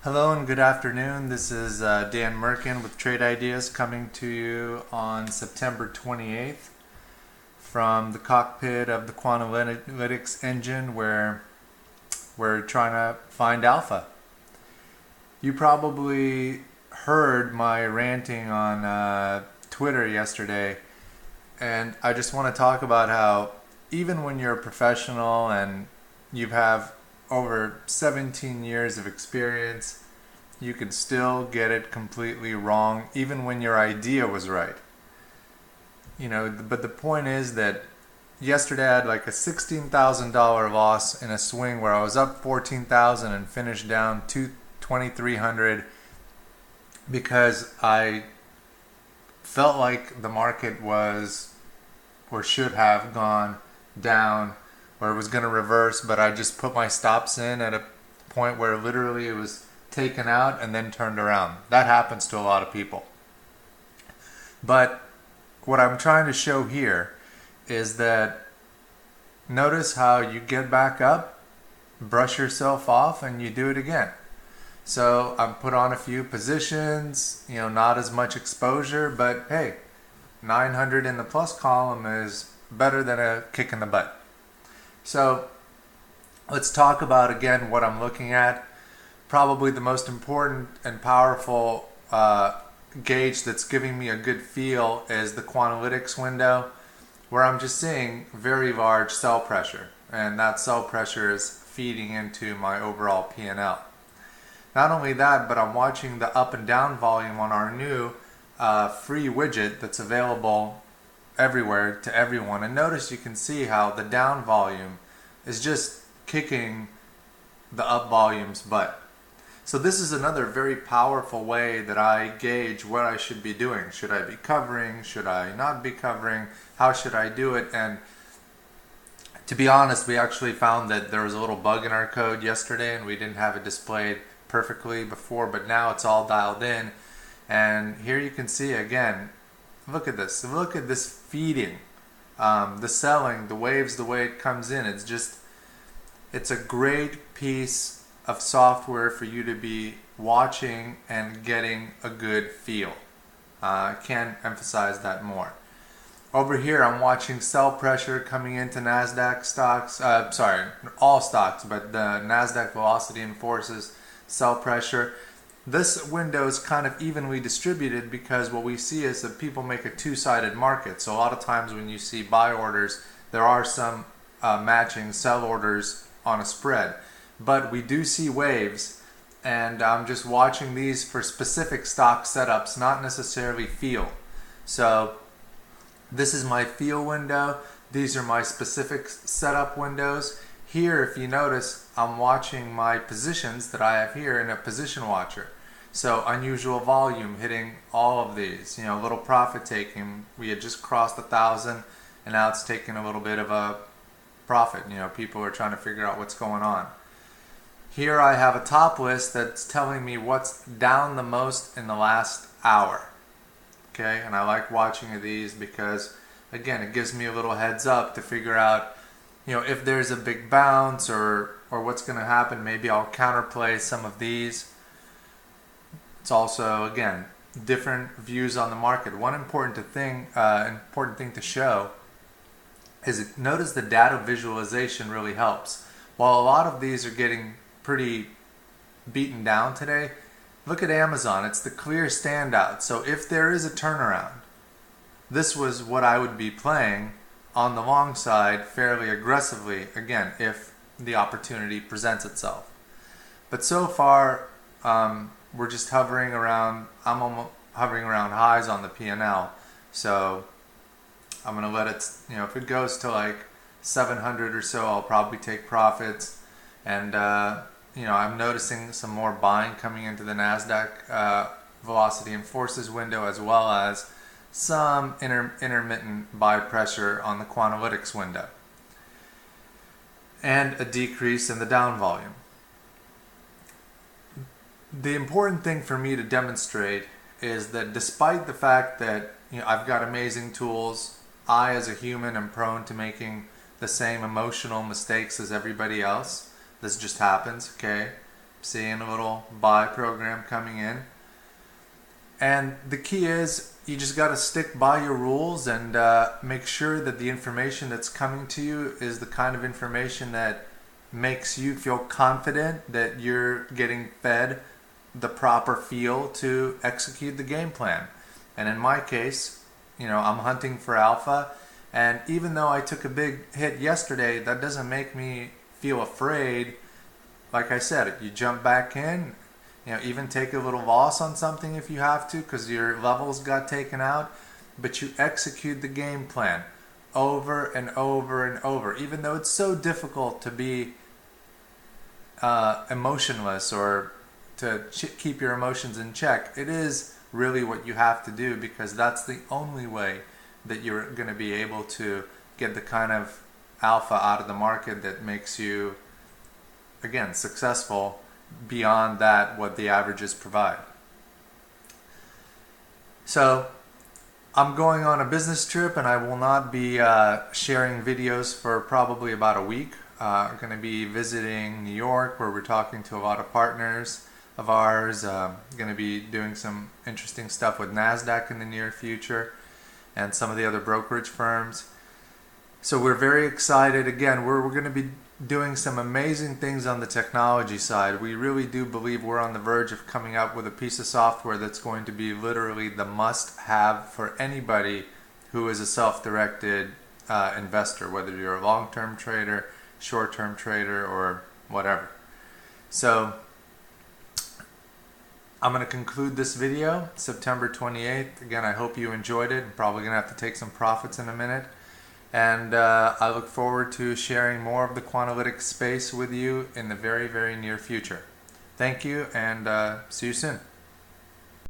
Hello and good afternoon. This is Dan Merkin with Trade Ideas coming to you on September 28th from the cockpit of the quantum analytics engine where we're trying to find alpha. You probably heard my ranting on Twitter yesterday, and I just want to talk about how even when you're a professional and you have over 17 years of experience, you can still get it completely wrong, even when your idea was right. But the point is that yesterday I had like a $16,000 loss in a swing where I was up 14,000 and finished down 2,300 because I felt like the market was or should have gone down or it was going to reverse, but I just put my stops in at a point where literally it was taken out and then turned around. That happens to a lot of people. But what I'm trying to show here is that notice how you get back up, brush yourself off, and you do it again. So I've put on a few positions, not as much exposure, but hey, 900 in the plus column is better than a kick in the butt. So let's talk about again what I'm looking at. Probably the most important and powerful gauge that's giving me a good feel is the Quanalytics window, where I'm just seeing very large sell pressure, and that sell pressure is feeding into my overall P&L. Not only that, but I'm watching the up and down volume on our new free widget that's available everywhere to everyone, and notice you can see how the down volume is just kicking the up volume's butt. So this is another very powerful way that I gauge what I should be doing. Should I be covering? Should I not be covering? How should I do it? And to be honest, we actually found that there was a little bug in our code yesterday and we didn't have it displayed perfectly before, but now it's all dialed in. And here you can see again, look at this. Look at this feeding, the selling, the waves, the way it comes in. It's a great piece of software for you to be watching and getting a good feel. I can't emphasize that more. Over here, I'm watching sell pressure coming into NASDAQ stocks. All stocks, but the NASDAQ Velocity Enforces sell pressure. This window is kind of evenly distributed because what we see is that people make a two-sided market. So a lot of times when you see buy orders, there are some matching sell orders on a spread. But we do see waves, and I'm just watching these for specific stock setups, not necessarily feel. So this is my feel window. These are my specific setup windows. Here, if you notice, I'm watching my positions that I have here in a position watcher. So unusual volume hitting all of these, little profit taking. We had just crossed 1,000 and now it's taking a little bit of a profit. People are trying to figure out what's going on. Here I have a top list that's telling me what's down the most in the last hour. Okay, and I like watching these because again, it gives me a little heads up to figure out, if there's a big bounce or what's going to happen. Maybe I'll counterplay some of these. It's also, again, different views on the market. One important thing to show is notice the data visualization really helps. While a lot of these are getting pretty beaten down today, look at Amazon. It's the clear standout. So if there is a turnaround, this was what I would be playing on the long side fairly aggressively, again, if the opportunity presents itself. But so far, we're just hovering around, I'm almost hovering around highs on the P&L. So I'm going to let it, if it goes to like 700 or so, I'll probably take profits. And, I'm noticing some more buying coming into the NASDAQ Velocity Enforces window, as well as some intermittent buy pressure on the Quanalytics window. And a decrease in the down volume. The important thing for me to demonstrate is that despite the fact that I've got amazing tools, I as a human am prone to making the same emotional mistakes as everybody else. This just happens, okay? seeing a little buy program coming in. And the key is you just got to stick by your rules and make sure that the information that's coming to you is the kind of information that makes you feel confident that you're getting fed the proper feel to execute the game plan. And in my case, I'm hunting for alpha, and even though I took a big hit yesterday, that doesn't make me feel afraid. Like I said, you jump back in, even take a little loss on something if you have to because your levels got taken out, but you execute the game plan over and over and over. Even though it's so difficult to be emotionless or to keep your emotions in check, it is really what you have to do, because that's the only way that you're going to be able to get the kind of alpha out of the market that makes you, again, successful beyond that what the averages provide. So I'm going on a business trip and I will not be sharing videos for probably about a week. I'm going to be visiting New York, where we're talking to a lot of partners of ours. Going to be doing some interesting stuff with NASDAQ in the near future and some of the other brokerage firms. So we're very excited. Again, we're going to be doing some amazing things on the technology side. We really do believe we're on the verge of coming up with a piece of software that's going to be literally the must-have for anybody who is a self-directed investor, whether you're a long-term trader, short-term trader, or whatever. So I'm going to conclude this video September 28th. Again, I hope you enjoyed it. I'm probably going to have to take some profits in a minute. And I look forward to sharing more of the Quanalytics space with you in the very, very near future. Thank you, and see you soon.